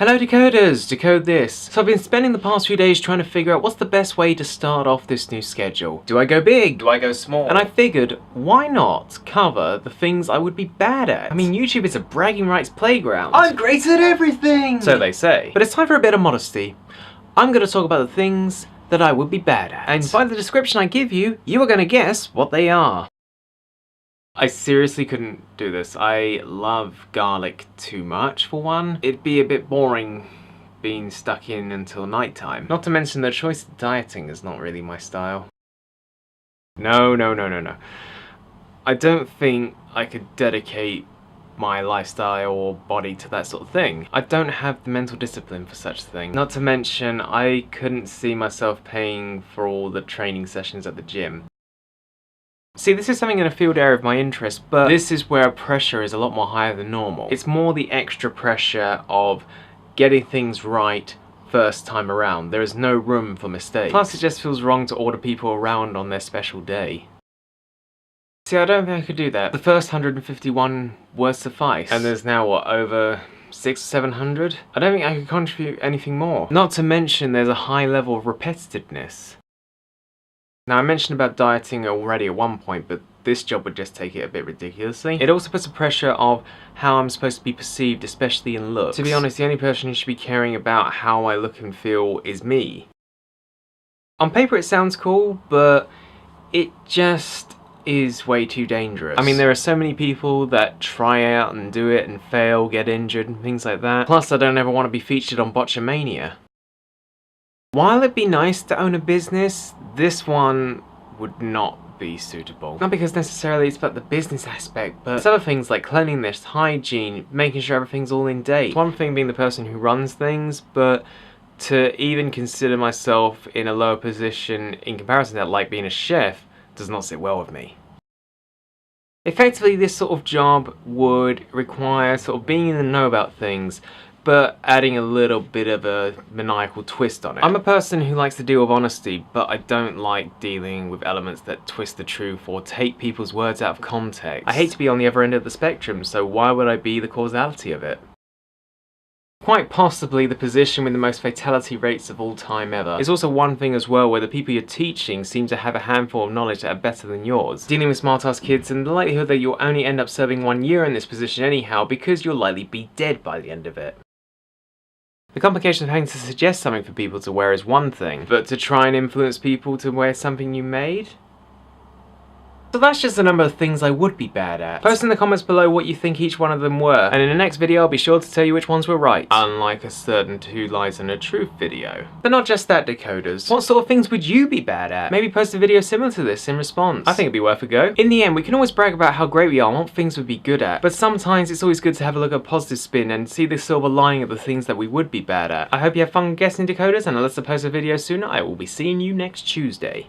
Hello decoders, decode this. So I've been spending the past few days trying to figure out what's the best way to start off this new schedule. Do I go big? Do I go small? And I figured, why not cover the things I would be bad at? I mean, YouTube is a bragging rights playground. I'm great at everything! So they say. But it's time for a bit of modesty. I'm gonna talk about the things that I would be bad at. And by the description I give you, you are gonna guess what they are. I seriously couldn't do this. I love garlic too much, for one. It'd be a bit boring being stuck in until nighttime. Not to mention the choice of dieting is not really my style. No. I don't think I could dedicate my lifestyle or body to that sort of thing. I don't have the mental discipline for such a thing. Not to mention, I couldn't see myself paying for all the training sessions at the gym. See, this is something in a field area of my interest, but this is where pressure is a lot more higher than normal. It's more the extra pressure of getting things right first time around. There is no room for mistakes. Plus, it just feels wrong to order people around on their special day. See, I don't think I could do that. The first 151 would suffice. And there's now, what, over 600 or 700? I don't think I could contribute anything more. Not to mention, there's a high level of repetitiveness. Now, I mentioned about dieting already at one point, but this job would just take it a bit ridiculously. It also puts a pressure of how I'm supposed to be perceived, especially in looks. To be honest, the only person who should be caring about how I look and feel is me. On paper it sounds cool, but it just is way too dangerous. I mean, there are so many people that try out and do it and fail, get injured and things like that. Plus, I don't ever want to be featured on Botchamania. While it'd be nice to own a business, this one would not be suitable. Not because necessarily it's about the business aspect, but it's other things like cleanliness, hygiene, making sure everything's all in date. It's one thing being the person who runs things, but to even consider myself in a lower position in comparison to that, like being a chef, does not sit well with me. Effectively, this sort of job would require sort of being in the know about things, but adding a little bit of a maniacal twist on it. I'm a person who likes to deal with honesty, but I don't like dealing with elements that twist the truth or take people's words out of context. I hate to be on the other end of the spectrum, so why would I be the causality of it? Quite possibly the position with the most fatality rates of all time ever. It's also one thing as well where the people you're teaching seem to have a handful of knowledge that are better than yours. Dealing with smart-ass kids and the likelihood that you'll only end up serving 1 year in this position anyhow because you'll likely be dead by the end of it. The complication of having to suggest something for people to wear is one thing, but to try and influence people to wear something you made? So that's just a number of things I would be bad at. Post in the comments below what you think each one of them were, and in the next video I'll be sure to tell you which ones were right. Unlike a certain 2 lies and a truth video. But not just that, decoders. What sort of things would you be bad at? Maybe post a video similar to this in response. I think it'd be worth a go. In the end, we can always brag about how great we are and what things we'd be good at, but sometimes it's always good to have a look at a positive spin and see the silver lining of the things that we would be bad at. I hope you have fun guessing, decoders, and unless I post a video sooner, I will be seeing you next Tuesday.